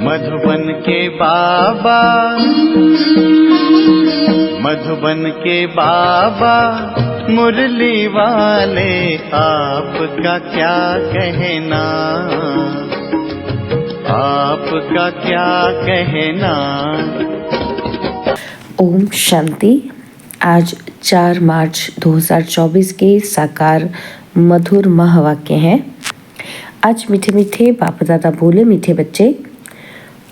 मधुबन के बाबा, मधुबन के बाबा मुरली वाले, आपका क्या कहना, आपका क्या कहना। ओम शांति। आज 4 मार्च 2024 के साकार मधुर महावाक्य हैं। आज मीठे मीठे बाप दादा बोले, मीठे बच्चे,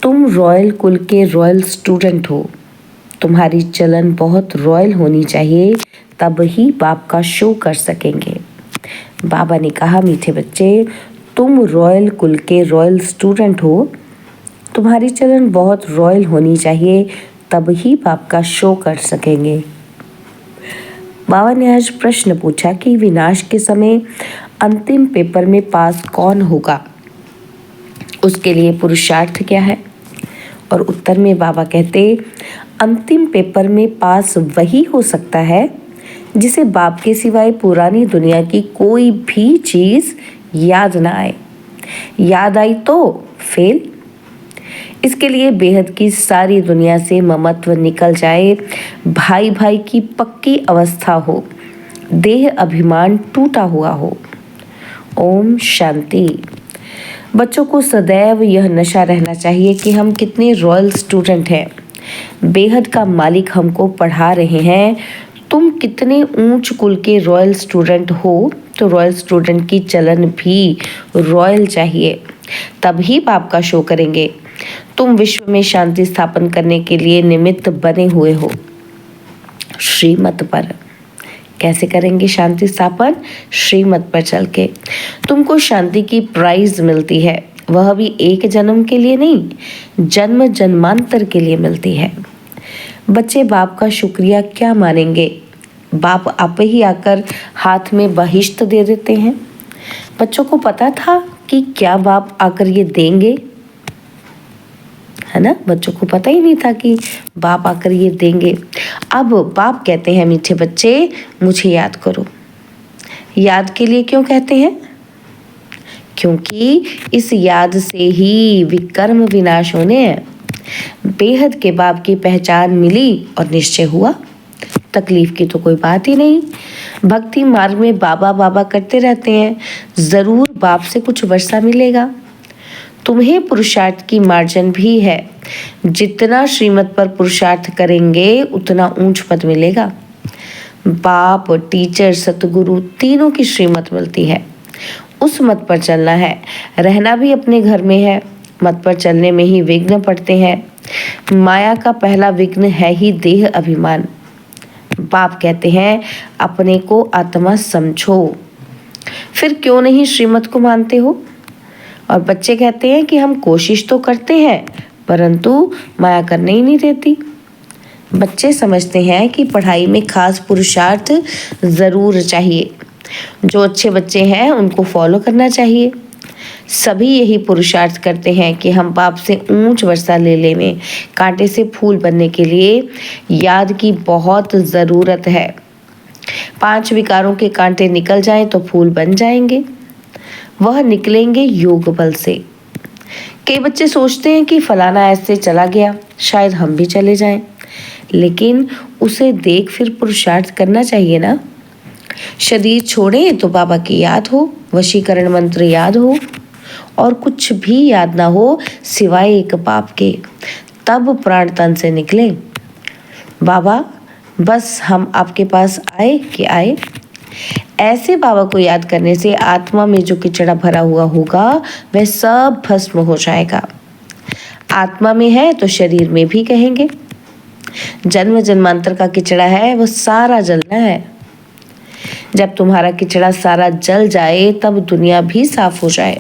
तुम रॉयल कुल के रॉयल स्टूडेंट हो। तुम्हारी चलन बहुत रॉयल होनी चाहिए, तब ही बाप का शो कर सकेंगे। बाबा ने कहा, मीठे बच्चे, तुम रॉयल कुल के रॉयल स्टूडेंट हो। तुम्हारी चलन बहुत रॉयल होनी चाहिए, तब ही बाप का शो कर सकेंगे। बाबा ने आज प्रश्न पूछा कि विनाश के समय अंतिम पेपर में पास कौन होगा, उसके लिए पुरुषार्थ क्या है। और उत्तर में बाबा कहते, अंतिम पेपर में पास वही हो सकता है जिसे बाप के सिवाय पुरानी दुनिया की कोई भी चीज़ याद ना आए। याद आई तो फेल। इसके लिए बेहद की सारी दुनिया से ममत्व निकल जाए, भाई भाई की पक्की अवस्था हो, देह अभिमान टूटा हुआ हो। ओम शांति। बच्चों को सदैव यह नशा रहना चाहिए कि हम कितने रॉयल स्टूडेंट हैं। बेहद का मालिक हमको पढ़ा रहे हैं, तुम कितने ऊंच कुल के रॉयल स्टूडेंट हो। तो रॉयल स्टूडेंट की चलन भी रॉयल चाहिए, तभी बाप का शो करेंगे। तुम विश्व में शांति स्थापन करने के लिए निमित्त बने हुए हो। श्रीमत पर कैसे करेंगे शांति स्थापन? श्रीमत पर चल के। तुमको शांति की प्राइज मिलती है, वह भी एक जन्म के लिए नहीं, जन्म जन्मांतर के लिए मिलती है। बच्चे बाप का शुक्रिया क्या मानेंगे? बाप आप ही आकर हाथ में बहिश्त दे देते हैं। बच्चों को पता था कि क्या बाप आकर ये देंगे, है ना। बच्चों को पता ही नहीं था कि बाप आकर ये देंगे। अब बाप कहते हैं, मीठे बच्चे, मुझे याद करो। याद के लिए क्यों कहते हैं? क्योंकि इस याद से ही विकर्म विनाश होने हैं। बेहद के बाप की पहचान मिली और निश्चय हुआ, तकलीफ की तो कोई बात ही नहीं। भक्ति मार्ग में बाबा बाबा करते रहते हैं, जरूर बाप से कुछ वर्षा मिलेगा। तुम्हें पुरुषार्थ की मार्जन भी है। जितना श्रीमत पर पुरुषार्थ करेंगे उतना ऊंच पद मिलेगा। बाप, टीचर, सतगुरु तीनों की श्रीमत मिलती है। उस मत पर चलना है। रहना भी अपने घर में है। मत पर चलने में ही विघ्न पड़ते हैं। माया का पहला विघ्न है ही देह अभिमान। बाप कहते हैं, अपने को आत्मा समझो। फिर क्यों नहीं श्रीमत को मानते हो? और बच्चे कहते हैं कि हम कोशिश तो करते हैं, परंतु माया करने ही नहीं देती। बच्चे समझते हैं कि पढ़ाई में खास पुरुषार्थ ज़रूर चाहिए। जो अच्छे बच्चे हैं उनको फॉलो करना चाहिए। सभी यही पुरुषार्थ करते हैं कि हम बाप से ऊंच वर्षा ले लें। कांटे से फूल बनने के लिए याद की बहुत ज़रूरत है। 5 विकारों के कांटे निकल जाएं तो फूल बन जाएंगे। वह निकलेंगे योग बल से। कई बच्चे सोचते हैं कि फलाना ऐसे चला गया, शायद हम भी चले जाएं। लेकिन उसे देख फिर पुरुषार्थ करना चाहिए ना। शरीर छोड़े तो बाबा की याद हो, वशीकरण मंत्र याद हो, और कुछ भी याद ना हो सिवाय एक बाप के, तब प्राण तन से निकले। बाबा, बस हम आपके पास आए कि आए। ऐसे बाबा को याद करने से आत्मा में जो किचड़ा भरा हुआ होगा वह सब भस्म हो जाएगा। आत्मा में है तो शरीर में भी कहेंगे। जन्म जन्मांतर का किचड़ा है, वो सारा जलना है। जब तुम्हारा किचड़ा सारा जल जाए तब दुनिया भी साफ हो जाए।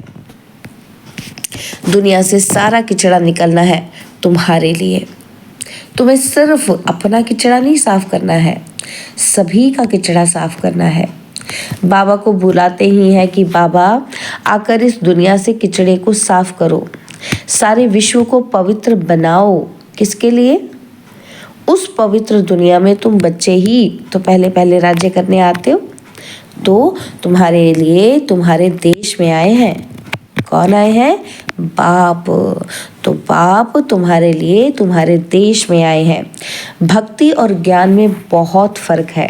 दुनिया से सारा किचड़ा निकलना है तुम्हारे लिए। तुम्हें सिर्फ अपना किचड़ा नहीं साफ करना है, सभी का किचड़ा साफ करना है। बाबा को बुलाते ही हैं कि बाबा आकर इस दुनिया से किचड़े को साफ करो, सारे विश्व को पवित्र बनाओ। किसके लिए? उस पवित्र दुनिया में तुम बच्चे ही तो पहले पहले राज्य करने आते हो, तो तुम्हारे लिए तुम्हारे देश में आए हैं। कौन आए हैं? बाप, तो बाप तुम्हारे लिए तुम्हारे देश में आए हैं। भक्ति और ज्ञान में बहुत फर्क है।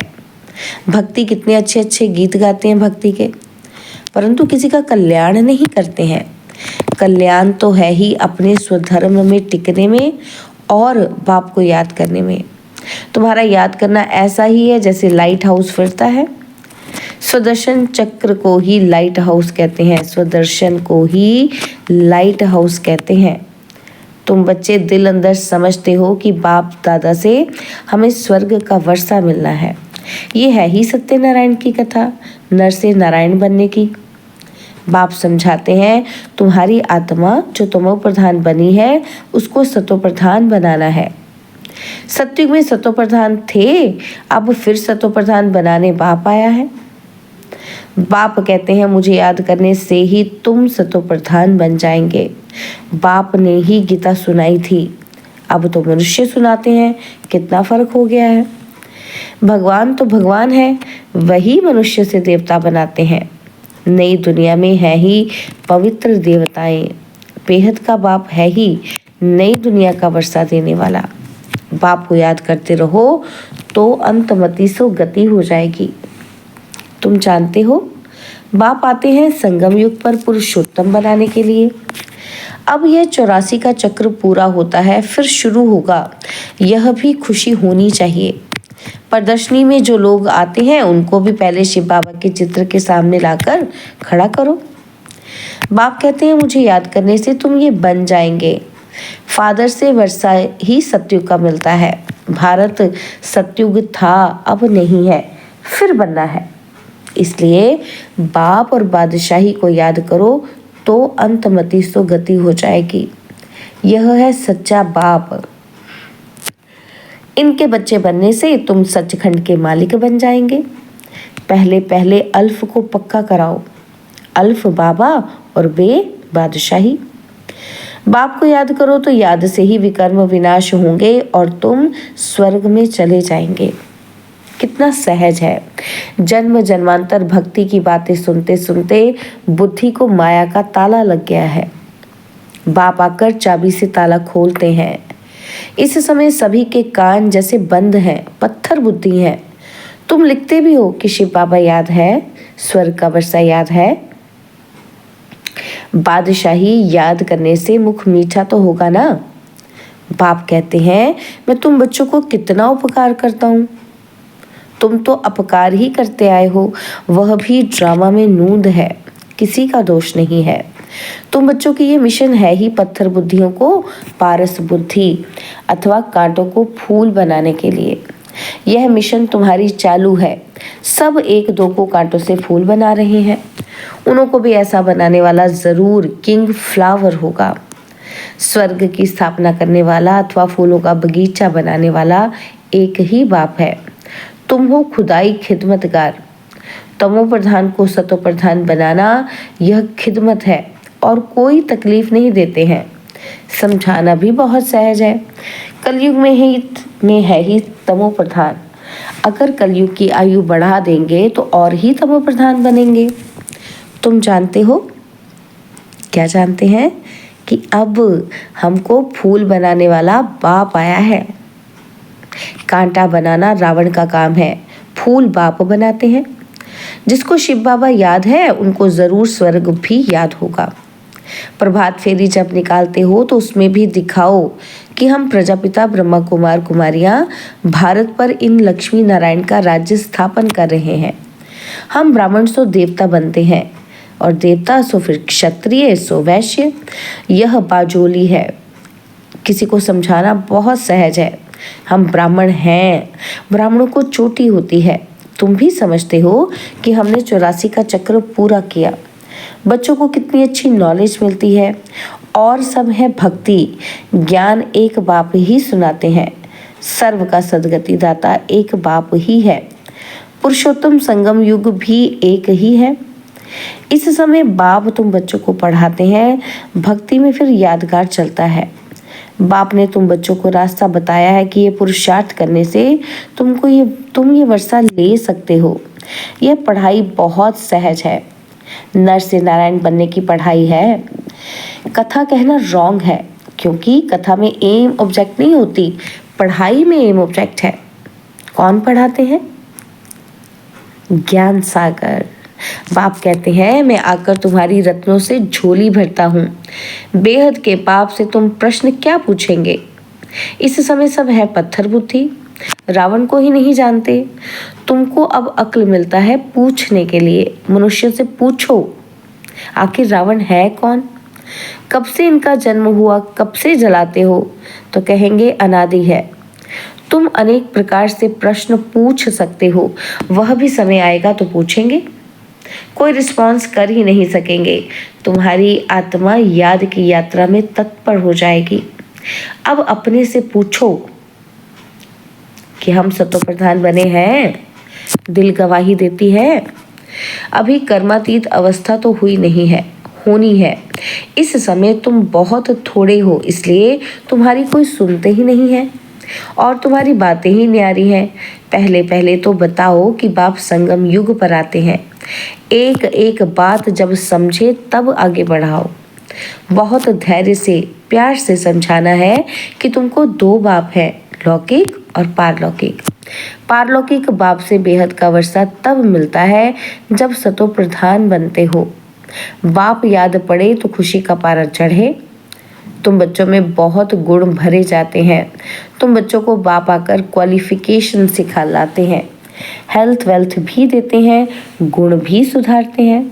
भक्ति कितने अच्छे अच्छे गीत गाते हैं भक्ति के, परंतु किसी का कल्याण नहीं करते हैं। कल्याण तो है ही अपने स्वधर्म में टिकने में और बाप को याद करने में। तुम्हारा याद करना ऐसा ही है जैसे लाइट हाउस फिरता है। स्वदर्शन चक्र को ही लाइट हाउस कहते हैं, स्वदर्शन को ही लाइट हाउस कहते हैं। तुम बच्चे दिल अंदर समझते हो कि बाप दादा से हमें स्वर्ग का वर्षा मिलना है। ये है ही सत्यनारायण की कथा, नर से नारायण बनने की। बाप समझाते हैं तुम्हारी आत्मा जो तमो प्रधान बनी है उसको सतो प्रधान बनाना है। सत्युग में सतो प्रधान थे, अब फिर सतो प्रधान बनाने बाप आया है। बाप कहते हैं मुझे याद करने से ही तुम सतो प्रधान बन जाएंगे। बाप ने ही गीता सुनाई थी, अब तो मनुष्य सुनाते हैं। कितना फर्क हो गया है। भगवान तो भगवान है, वही मनुष्य से देवता बनाते हैं। नई दुनिया में है ही पवित्र देवताएं। बेहद का बाप है ही नई दुनिया का वर्षा देने वाला। बाप को याद करते रहो तो अंतमति सो गति हो जाएगी। तुम जानते हो बाप आते हैं संगम युग पर पुरुषोत्तम बनाने के लिए। अब यह 84 का चक्र पूरा होता है, फिर शुरू होगा। यह भी खुशी होनी चाहिए। प्रदर्शनी में जो लोग आते हैं उनको भी पहले शिव बाबा के चित्र के सामने लाकर खड़ा करो। बाप कहते हैं मुझे याद करने से तुम ये बन जाएंगे। फादर से वर्षा ही सतयुग का मिलता है। भारत सतयुग था, अब नहीं है, फिर बनना है। इसलिए बाप और बादशाही को याद करो तो अंतमति सो गति हो जाएगी। यह है सच्चा बाप। इनके बच्चे बनने से तुम सचखंड के मालिक बन जाएंगे। पहले पहले अल्फ को पक्का कराओ। अल्फ बाबा और बे बादशाही। बाप को याद करो तो याद से ही विकर्म विनाश होंगे और तुम स्वर्ग में चले जाएंगे। कितना सहज है। जन्म जन्मांतर भक्ति की बातें सुनते सुनते बुद्धि को माया का ताला लग गया है। बाप आकर चाबी से ताला खोलते हैं। इस समय सभी के कान जैसे बंद हैं, पत्थर बुद्धि हैं। तुम लिखते भी हो कि शिव बाबा याद है, स्वर्ग का वर्षा याद है। बादशाही याद करने से मुख मीठा तो होगा ना। बाप कहते हैं मैं तुम बच्चों को कितना उपकार करता हूँ। तुम तो अपकार ही करते आए हो, वह भी ड्रामा में नूंद है, किसी का दोष नहीं है। तुम बच्चों की ये मिशन है ही पत्थर बुद्धियों को पारस बुद्धि अथवा कांटों को फूल बनाने के लिए। यह मिशन तुम्हारी चालू है। सब एक दो को कांटों से फूल बना रहे हैं। उन्हों को भी ऐसा बनाने वाला जरूर किंग फ्लावर होगा। स्वर्ग की स्थापना करने वाला अथवा फूलों का बगीचा बनाने वाला एक ही बाप है। तुम हो खुदाई खिदमतगार। तमो प्रधान को सतो प्रधान बनाना यह खिदमत है और कोई तकलीफ नहीं देते हैं। समझाना भी बहुत सहज है। कलयुग में है ही तमो प्रधान। अगर कलयुग की आयु बढ़ा देंगे तो और ही तमो प्रधान बनेंगे। तुम जानते हो, क्या जानते हैं कि अब हमको फूल बनाने वाला बाप आया है। कांटा बनाना रावण का काम है, फूल बाप बनाते हैं। जिसको शिव बाबा याद है उनको जरूर स्वर्ग भी याद होगा। प्रभात फेरी जब निकालते हो तो उसमें भी दिखाओ कि हम प्रजापिता ब्रह्मा कुमार कुमारियां भारत पर इन लक्ष्मी नारायण का राज्य स्थापन कर रहे हैं। हम ब्राह्मण सो देवता बनते हैं और देवता सो फिर क्षत्रिय सो वैश्य। यह बाजोली है। किसी को समझाना बहुत सहज है। हम ब्राह्मण हैं, ब्राह्मणों को चोटी होती है। तुम भी समझते हो कि हमने 84 का चक्र पूरा किया। बच्चों को कितनी अच्छी नॉलेज मिलती है और सब है भक्ति। ज्ञान एक बाप ही सुनाते हैं। सर्व का सदगति दाता एक बाप ही है। पुरुषोत्तम संगम युग भी एक ही है। इस समय बाप तुम बच्चों को पढ़ाते हैं, भक्ति में फिर यादगार चलता है। बाप ने तुम बच्चों को रास्ता बताया है कि ये पुरुषार्थ करने से तुम ये वर्षा ले सकते हो। यह पढ़ाई बहुत सहज है। नर से नारायण बनने की पढ़ाई है। कथा कहना रॉन्ग है, क्योंकि कथा में एम ऑब्जेक्ट नहीं होती, पढ़ाई में एम ऑब्जेक्ट है। कौन पढ़ाते हैं? ज्ञान सागर। बाप कहते हैं, मैं आकर तुम्हारी रत्नों से झोली भरता हूँ, बेहद के पाप से तुम प्रश्न क्या पूछेंगे। इस समय सब है पत्थर बुद्धि, रावण को ही नहीं जानते। तुमको अब अक्ल मिलता है पूछने के लिए। मनुष्य से पूछो, आखिर रावण है कौन, कब से इनका जन्म हुआ, कब से जलाते हो, तो कहेंगे अनादि है। तुम अनेक प्रकार से प्रश्न पूछ सकते हो, वह भी समय आएगा तो पूछेंगे, कोई रिस्पॉन्स कर ही नहीं सकेंगे। तुम्हारी आत्मा याद की यात्रा में तत्पर हो जाएगी। अब अपने से पूछो कि हम सतो प्रधान बने हैं? दिल गवाही देती है। अभी कर्मातीत अवस्था तो हुई नहीं है, होनी है। इस समय तुम बहुत थोड़े हो, इसलिए तुम्हारी कोई सुनते ही नहीं है और तुम्हारी बातें ही न्यारी हैं। पहले पहले तो बताओ कि बाप संगम युग पर आते हैं। एक एक बात जब समझे तब आगे बढ़ाओ। बहुत धैर्य से, प्यार से समझाना है कि तुमको दो बाप हैं, लौकिक और पारलौकिक। पारलौकिक बाप से बेहद का वर्षा तब मिलता है जब सतो प्रधान बनते हो। बाप याद पड़े तो खुशी का पारा चढ़े। तुम बच्चों में बहुत गुण भरे जाते हैं। तुम बच्चों को बाप आकर क्वालिफिकेशन सिखा लाते हैं, हेल्थ वेल्थ भी देते हैं, गुण भी सुधारते हैं,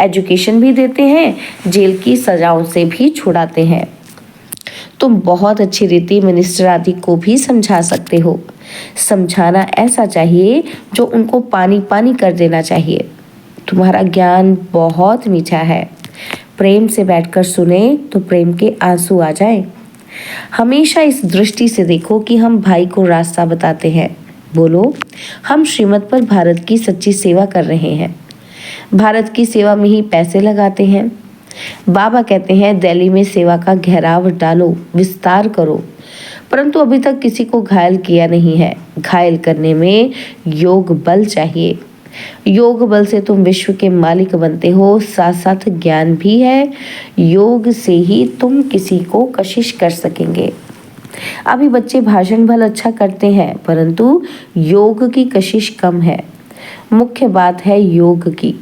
एजुकेशन भी देते हैं, जेल की सजाओं से भी छुड़ाते हैं। तुम बहुत अच्छी रीति मिनिस्टर आदि को भी समझा सकते हो। समझाना ऐसा चाहिए जो उनको पानी पानी कर देना चाहिए। तुम्हारा ज्ञान बहुत मीठा है। प्रेम से बैठकर सुने तो प्रेम के आंसू आ जाएं। हमेशा इस दृष्टि से देखो कि हम भाई को रास्ता बताते हैं। बोलो, हम श्रीमत पर भारत की सच्ची सेवा कर रहे हैं, भारत की सेवा में ही पैसे लगाते हैं। बाबा कहते हैं दिल्ली में सेवा का घेराव डालो, विस्तार करो, परंतु अभी तक किसी को घायल किया नहीं है। घायल करने में योग बल चाहिए। योग बल से तुम विश्व के मालिक बनते हो, साथ साथ ज्ञान भी है। योग से ही तुम किसी को कशिश कर सकेंगे। अभी बच्चे भाषण भल अच्छा करते हैं, परंतु योग की कशिश कम है। मुख्य बात है योग की।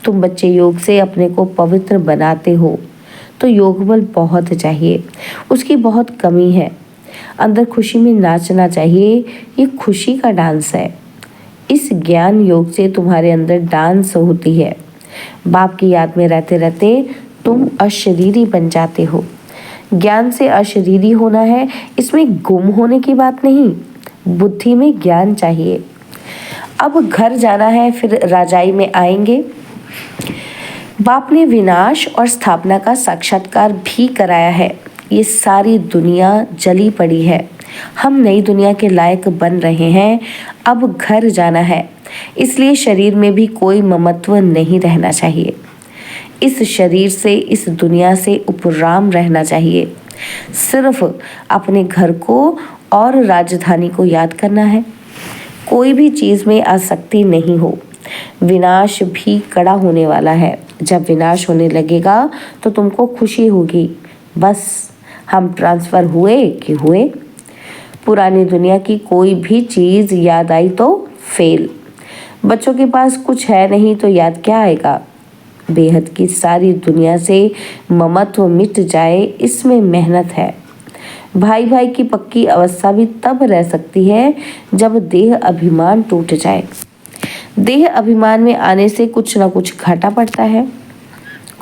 तुम बच्चे योग से अपने को पवित्र बनाते हो, तो योग बल बहुत चाहिए, उसकी बहुत कमी है। अंदर खुशी में नाचना चाहिए, ये खुशी का डांस है। इस ज्ञान योग से तुम्हारे अंदर डांस होती है। बाप की याद में रहते रहते तुम अशरीरी बन जाते हो। ज्ञान से अशरीरी होना है, इसमें गुम होने की बात नहीं, बुद्धि में ज्ञान चाहिए। अब घर जाना है, फिर राजाई में आएंगे। बाप ने विनाश और स्थापना का साक्षात्कार भी कराया है। ये सारी दुनिया जली पड़ी है, हम नई दुनिया के लायक बन रहे हैं। अब घर जाना है, इसलिए शरीर में भी कोई ममत्व नहीं रहना चाहिए। इस शरीर से, इस दुनिया से उपराम रहना चाहिए। सिर्फ अपने घर को और राजधानी को याद करना है। कोई भी चीज़ में आसक्ति नहीं हो। विनाश भी कड़ा होने वाला है। जब विनाश होने लगेगा तो तुमको खुशी होगी, बस हम ट्रांसफ़र हुए कि हुए। पुरानी दुनिया की कोई भी चीज़ याद आई तो फेल। बच्चों के पास कुछ है नहीं तो याद क्या आएगा। बेहद की सारी दुनिया से ममत्व मिट जाए, इसमें मेहनत है। भाई भाई की पक्की अवस्था भी तब रह सकती है जब देह अभिमान टूट जाए। देह अभिमान में आने से कुछ ना कुछ घाटा पड़ता है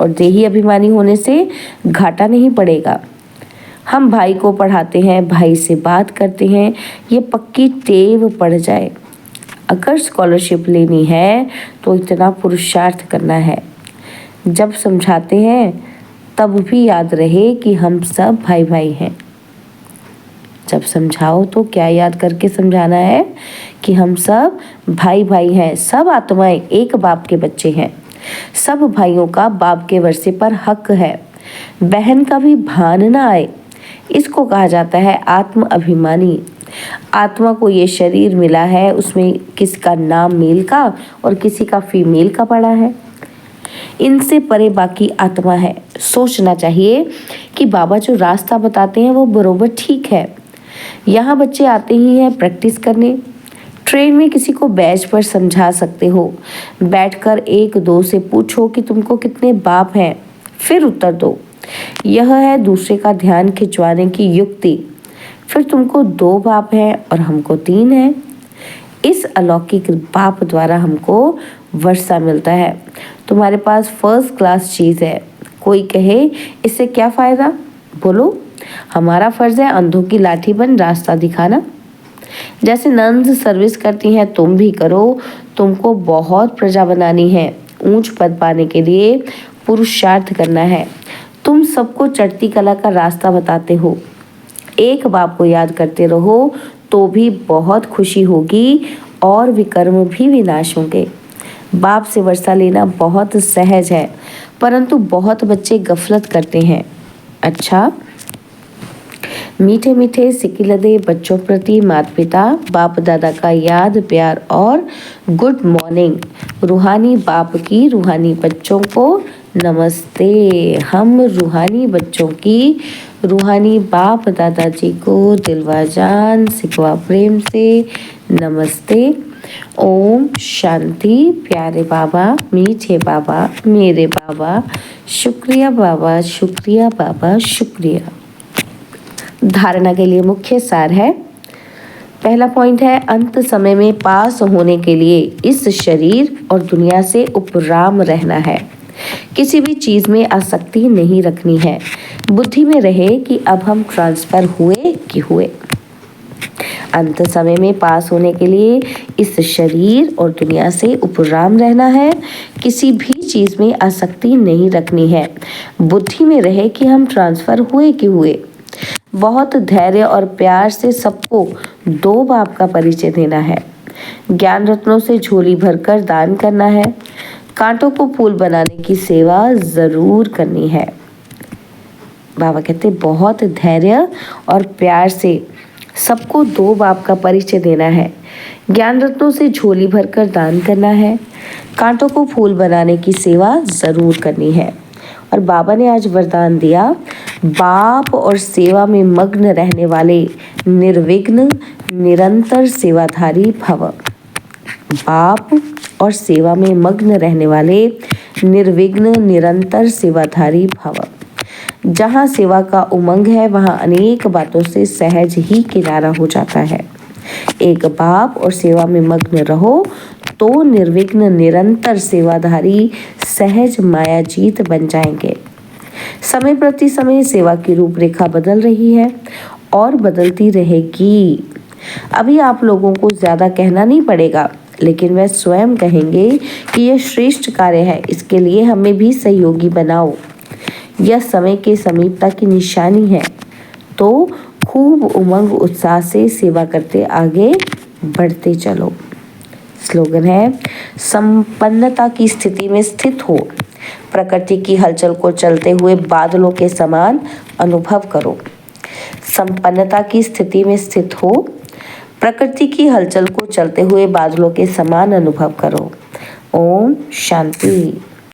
और देही अभिमानी होने से घाटा नहीं पड़ेगा। हम भाई को पढ़ाते हैं, भाई से बात करते हैं, ये पक्की टेव पड़ जाए। अगर स्कॉलरशिप लेनी है तो इतना पुरुषार्थ करना है। जब समझाते हैं तब भी याद रहे कि हम सब भाई भाई हैं। जब समझाओ तो क्या याद करके समझाना है कि हम सब भाई भाई हैं, सब आत्माएं एक बाप के बच्चे हैं। सब भाइयों का बाप के वर्षे पर हक है। बहन का भी भान ना आए, इसको कहा जाता है आत्म अभिमानी। आत्मा को ये शरीर मिला है, उसमें किसका नाम मेल का और किसी का फीमेल का पड़ा है। इनसे परे बाकी आत्मा है। सोचना चाहिए कि बाबा जो रास्ता बताते हैं वो बरोबर ठीक है। यहाँ बच्चे आते ही हैं प्रैक्टिस करने। ट्रेन में किसी को बैच पर समझा सकते हो। बैठकर एक दो से पूछो कि तुमको कितने बाप हैं, फिर उत्तर दो। यह है दूसरे का ध्यान खिंचवाने की युक्ति। फिर तुमको 2 बाप हैं और हमको 3 हैं। इस अलौकिक बाप द्वारा हमको वर्षा मिलता है। तुम्हारे पास फर्स्ट क्लास चीज़ है। कोई कहे इससे क्या फ़ायदा? बोलो, हमारा फ़र्ज़ है अंधों की लाठी बन रास्ता दिखाना। जैसे नंद सर्विस करती हैं तुम भी करो। तुमको बहुत प्रजा बनानी है, ऊंच पद पाने के लिए पुरुषार्थ करना है। तुम सबको चढ़ती कला का रास्ता बताते हो। एक बाप को याद करते रहो तो भी बहुत खुशी होगी और विकर्म भी विनाश होंगे। बाप से वर्षा लेना बहुत सहज है, परंतु बहुत बच्चे गफलत करते हैं। अच्छा, मीठे मीठे सिकिलदे बच्चों प्रति माता पिता बाप दादा का याद प्यार और गुड मॉर्निंग। रूहानी बाप की रूहानी बच्चों को नमस्ते। हम रूहानी बच्चों की रूहानी बाप दादाजी को दिलवा जान सिकवा प्रेम से नमस्ते। ओम शांति। प्यारे बाबा, मीठे बाबा, मेरे बाबा, शुक्रिया बाबा, शुक्रिया बाबा, शुक्रिया। धारणा के लिए मुख्य सार है। पहला पॉइंट है, अंत समय में पास होने के लिए इस शरीर और दुनिया से उपराम रहना है। किसी भी चीज में आसक्ति नहीं रखनी है। बुद्धि में रहे कि अब हम ट्रांसफर हुए कि हुए। अंत समय में पास होने के लिए इस शरीर और दुनिया से उपराम रहना है। किसी भी चीज में आसक्ति नहीं रखनी है। बुद्धि में रहे कि हम ट्रांसफर हुए कि हुए। बहुत धैर्य और प्यार से सबको 2 बाप का परिचय देना है। ज्ञान रत्नों से झोली भरकर दान करना है। कांटों को फूल बनाने की सेवा जरूर करनी है। बाबा कहते बहुत धैर्य और प्यार से सबको 2 बाप का परिचय देना है। ज्ञान रत्नों से झोली भरकर दान करना है। कांटों को फूल बनाने की सेवा जरूर करनी है। और बाबा ने आज वरदान दिया, बाप और सेवा में मग्न रहने वाले निर्विघ्न निरंतर सेवाधारी भव। बाप और सेवा में मग्न रहने वाले निर्विघ्न निरंतर सेवाधारी भव। जहाँ सेवा का उमंग है वहाँ अनेक बातों से सहज ही किनारा हो जाता है। एक बाप और सेवा में मग्न रहो तो निर्विघ्न निरंतर सेवाधारी सहज मायाजीत बन जाएंगे। समय प्रति समय सेवा की रूपरेखा बदल रही है और बदलती रहेगी। अभी आप लोगों को ज़्यादा कहना नहीं पड़ेगा, लेकिन वह स्वयं कहेंगे कि यह श्रेष्ठ कार्य है, इसके लिए हमें भी सहयोगी बनाओ। यह समय के समीपता की निशानी है, तो खूब उमंग उत्साह से सेवा करते आगे बढ़ते चलो। स्लोगन है, संपन्नता की स्थिति में स्थित हो। प्रकृति की हलचल को चलते हुए बादलों के समान अनुभव करो। संपन्नता की स्थिति में स्थित हो। प्रकृति की हलचल को चलते हुए बादलों के समान अनुभव करो। ओम शांति।